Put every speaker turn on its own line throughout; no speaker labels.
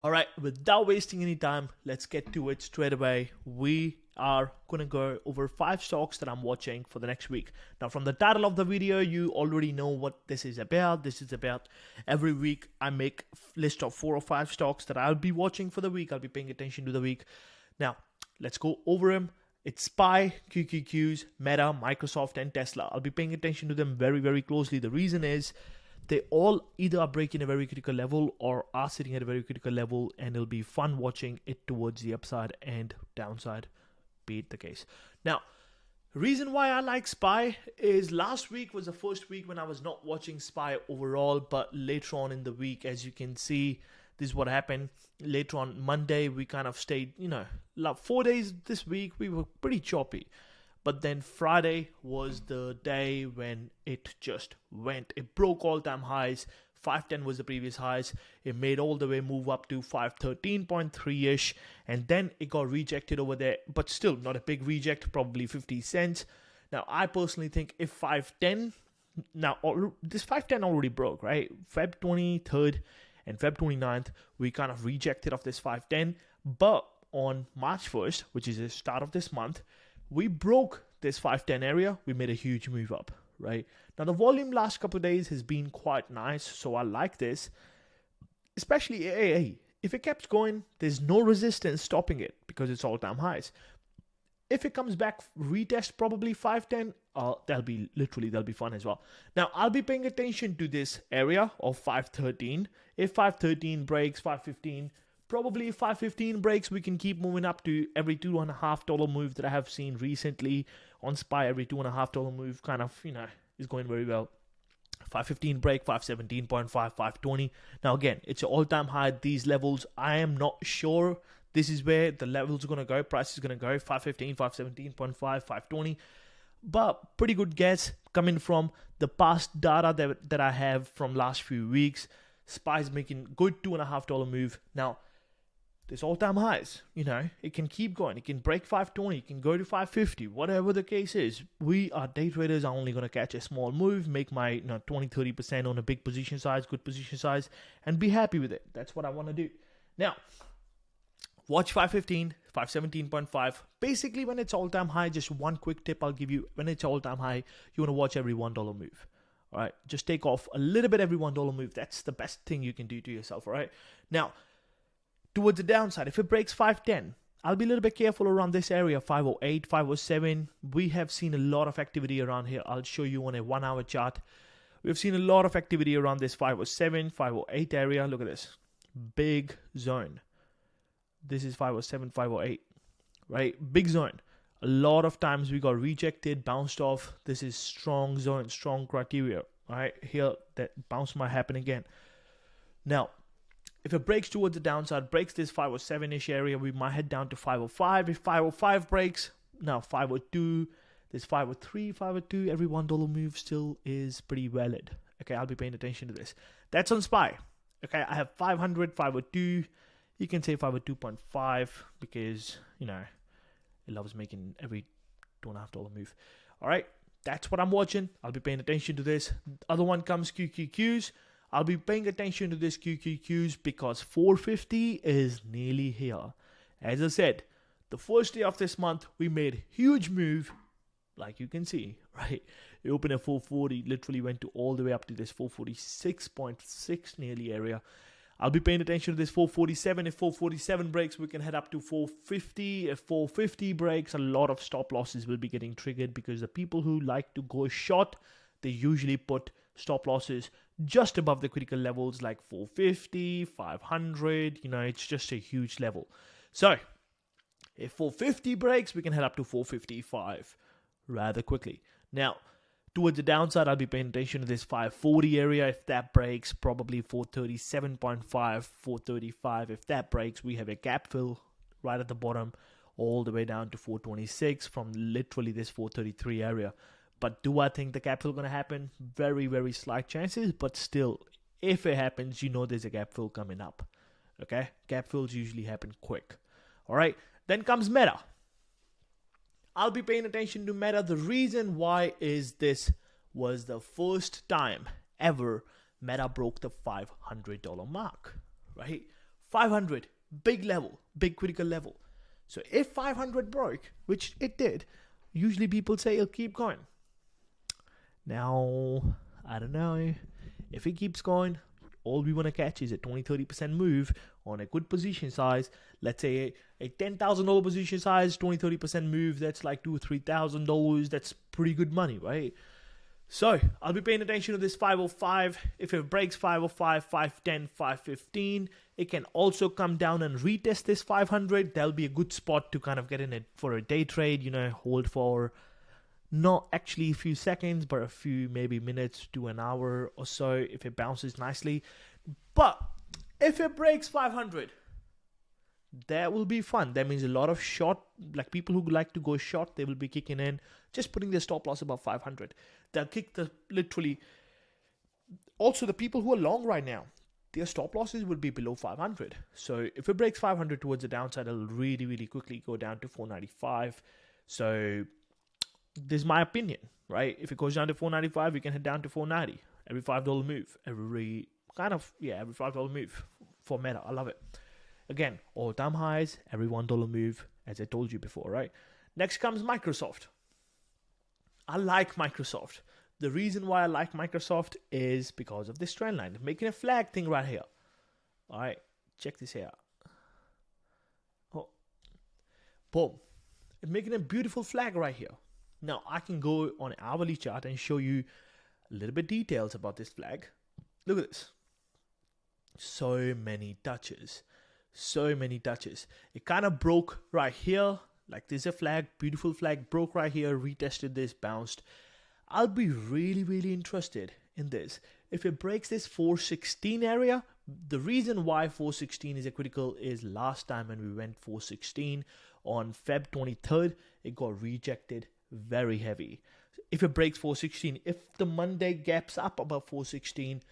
All right, without wasting any time, let's get to it straight away. We are going to go over 5 stocks that I'm watching for the next week. Now, from the title of the video, you already know what this is about. This is about every week I make a list of 4 or 5 stocks that I'll be watching for the week. I'll be paying attention to the week. Now, let's go over them. It's SPY, QQQs, Meta, Microsoft, and Tesla. I'll be paying attention to them very, very closely. The reason is they all either are breaking a very critical level or are sitting at a very critical level, and it'll be fun watching it towards the upside and downside, be it the case. Now, reason why I like SPY is last week was the first week when I was not watching SPY overall, but later on in the week, as you can see, this is what happened. Later on Monday, we kind of stayed, 4 days this week, we were pretty choppy. But then Friday was the day when it just went. It broke all-time highs. 510 was the previous highs. It made all the way move up to 513.3-ish. And then it got rejected over there. But still not a big reject, probably 50 cents. Now, I personally think if 510... Now, this 510 already broke, right? Feb 23rd and Feb 29th, we kind of rejected off this 510. But on March 1st, which is the start of this month, we broke this 510 area. We made a huge move up, right? Now, the volume last couple of days has been quite nice, so I like this. Especially AAA. If it kept going, there's no resistance stopping it because it's all-time highs. If it comes back, retest probably 510, that'll be fun as well. Now, I'll be paying attention to this area of 513. If 513 breaks, 515, probably if 515 breaks, we can keep moving up to every $2.50 move that I have seen recently on SPY. Every $2.50 move kind of, is going very well. 515 break, 517.5, 520. Now, again, it's an all-time high at these levels. I am not sure this is where the levels are going to go. Price is going to go 515, 517.5, 520. But pretty good guess coming from the past data that I have from last few weeks. SPY is making good $2.50 move. Now, there's all-time highs, it can keep going. It can break 520, it can go to 550, whatever the case is. We are day traders are only going to catch a small move, make my 20-30% on a big position size, good position size, and be happy with it. That's what I want to do. Now, watch 515, 517.5. Basically, when it's all-time high, just one quick tip I'll give you. When it's all-time high, you want to watch every $1 move. All right, just take off a little bit every $1 move. That's the best thing you can do to yourself, all right? Now, towards the downside, if it breaks 510, I'll be a little bit careful around this area, 508, 507. We have seen a lot of activity around here. I'll show you on a 1-hour chart. We've seen a lot of activity around this 507, 508 area. Look at this. Big zone. This is 507, 508, right? Big zone. A lot of times we got rejected, bounced off. This is strong zone, strong criteria, right? Here, that bounce might happen again. Now, if it breaks towards the downside, breaks this 507-ish area, we might head down to 505. If 505 breaks, now 502, there's 503, 502. Every $1 move still is pretty valid. Okay, I'll be paying attention to this. That's on SPY. Okay, I have 500, 502. You can say 502.5 because, it loves making every $2.50 move. All right, that's what I'm watching. I'll be paying attention to this. The other one comes QQQs. I'll be paying attention to this QQQs because 450 is nearly here. As I said, the first day of this month, we made huge move, like you can see, right? It opened at 440, literally went to all the way up to this 446.6 nearly area. I'll be paying attention to this 447. If 447 breaks, we can head up to 450. If 450 breaks, a lot of stop losses will be getting triggered because the people who like to go short, they usually put stop losses just above the critical levels like 450, 500. It's just a huge level. So, if 450 breaks, we can head up to 455 rather quickly. Now, towards the downside, I'll be paying attention to this 540 area. If that breaks, probably 437.5, 435. If that breaks, we have a gap fill right at the bottom all the way down to 426 from literally this 433 area. But do I think the gap fill going to happen? Very, very slight chances. But still, if it happens, there's a gap fill coming up. Okay? Gap fills usually happen quick. All right? Then comes Meta. I'll be paying attention to Meta. The reason why is this was the first time ever Meta broke the $500 mark, right? 500, big level, big critical level. So if 500 broke, which it did, usually people say it'll keep going. Now, I don't know. If it keeps going, all we want to catch is a 20-30% move on a good position size. Let's say a $10,000 position size, 20-30% move, that's like $2,000 or $3,000. That's pretty good money, right? So I'll be paying attention to this 505. If it breaks 505, 510, 515, it can also come down and retest this 500. That'll be a good spot to kind of get in it for a day trade, hold for not actually a few seconds, but a few maybe minutes to an hour or so if it bounces nicely. But if it breaks 500, that will be fun. That means a lot of short, like people who like to go short, they will be kicking in, just putting their stop loss above 500. They'll kick also the people who are long right now, their stop losses will be below 500. So if it breaks 500 towards the downside, it'll really, really quickly go down to 495. So this is my opinion, right? If it goes down to 495, we can head down to 490. Every $5 move. Every $5 move for Meta. I love it. Again, all-time highs, every $1 move, as I told you before, right? Next comes Microsoft. I like Microsoft. The reason why I like Microsoft is because of this trend line. Making a flag thing right here. All right, check this here. Oh, boom. It's making a beautiful flag right here. Now, I can go on an hourly chart and show you a little bit details about this flag. Look at this. So many touches. So many touches. It kind of broke right here. Like there's a flag, beautiful flag, broke right here, retested this, bounced. I'll be really, really interested in this. If it breaks this 416 area, the reason why 416 is a critical is last time when we went 416 on Feb 23rd, it got rejected very heavy. If it breaks 416, if the Monday gaps up above 416,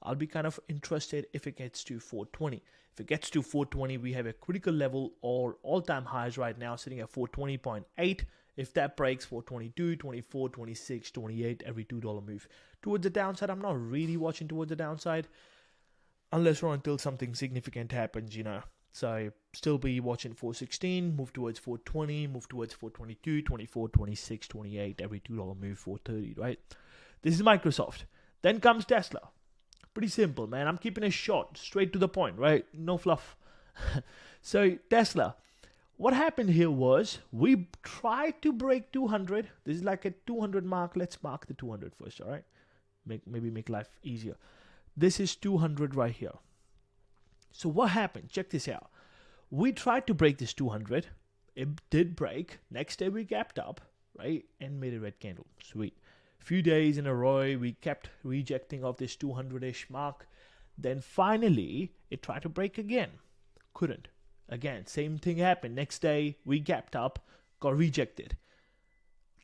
I'll be kind of interested if it gets to 420. If it gets to 420, we have a critical level or all-time highs right now sitting at 420.8. If that breaks 422, 24, 26, 28, every $2 move. Towards the downside, I'm not really watching towards the downside unless or until something significant happens, So still be watching 416, move towards 420, move towards 422, 24, 26, 28, every $2 move, 430, right? This is Microsoft. Then comes Tesla. Pretty simple, man. I'm keeping it short, straight to the point, right? No fluff. So Tesla, what happened here was we tried to break 200. This is like a 200 mark. Let's mark the 200 first, all right? Maybe make life easier. This is 200 right here. So what happened? Check this out. We tried to break this 200. It did break. Next day we gapped up, right? And made a red candle. Sweet. Few days in a row, we kept rejecting of this 200-ish mark. Then finally, it tried to break again. Couldn't. Again, same thing happened. Next day, we gapped up, got rejected.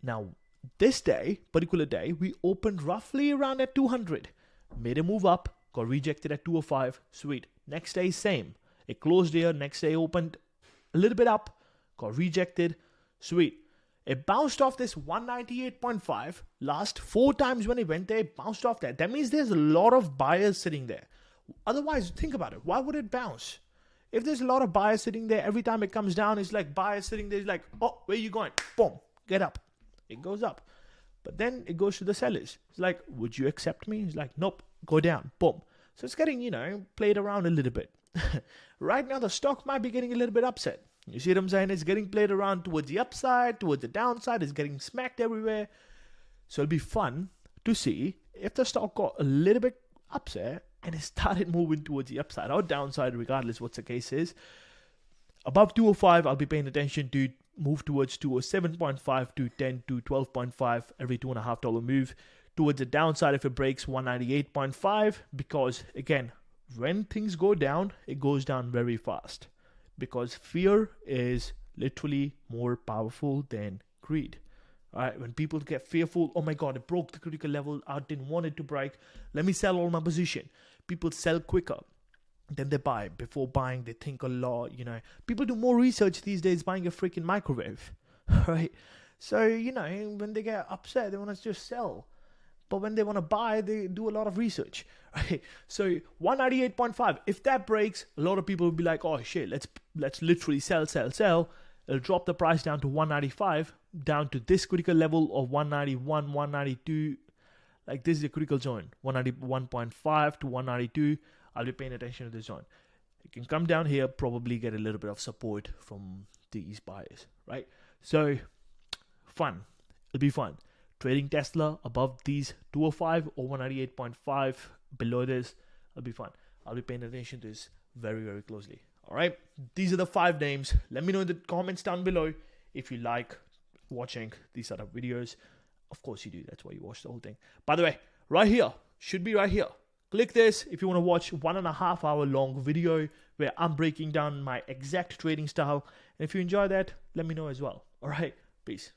Now, this day, particular day, we opened roughly around at 200. Made a move up, got rejected at 205. Sweet. Next day, same. It closed here. Next day, opened a little bit up, got rejected. Sweet. It bounced off this 198.5. Last 4 times when it went there, it bounced off that. That means there's a lot of buyers sitting there. Otherwise, think about it. Why would it bounce? If there's a lot of buyers sitting there, every time it comes down, it's like buyers sitting there. It's like, oh, where are you going? Boom, get up. It goes up. But then it goes to the sellers. It's like, would you accept me? It's like, nope, go down. Boom. So it's getting, played around a little bit. Right now, the stock might be getting a little bit upset. You see what I'm saying? It's getting played around towards the upside, towards the downside. It's getting smacked everywhere. So it'll be fun to see if the stock got a little bit upset and it started moving towards the upside or downside, regardless what the case is. Above 205, I'll be paying attention to move towards 207.5 to 10 to 12.5 every $2.5 move. Towards the downside, if it breaks 198.5, because again, when things go down, it goes down very fast. Because fear is literally more powerful than greed. All right, when people get fearful, oh my God, it broke the critical level. I didn't want it to break. Let me sell all my position. People sell quicker than they buy. Before buying, they think a lot. People do more research these days buying a freaking microwave. Right? So, when they get upset, they want to just sell. but when they want to buy, they do a lot of research, right? So 198.5, if that breaks, a lot of people will be like, oh shit, let's literally sell. It'll drop the price down to 195, down to this critical level of 191, 192. Like, this is a critical zone, 191.5 to 192. I'll be paying attention to this zone. It can come down here, probably get a little bit of support from these buyers, right? So fun. It'll be fun. Trading Tesla above these 205 or 198.5, below this, it'll be fun. I'll be paying attention to this very, very closely. All right. These are the 5 names. Let me know in the comments down below if you like watching these sort of videos. Of course you do. That's why you watch the whole thing. By the way, right here, should be right here. Click this if you want to watch 1.5 hour long video where I'm breaking down my exact trading style. And if you enjoy that, let me know as well. All right. Peace.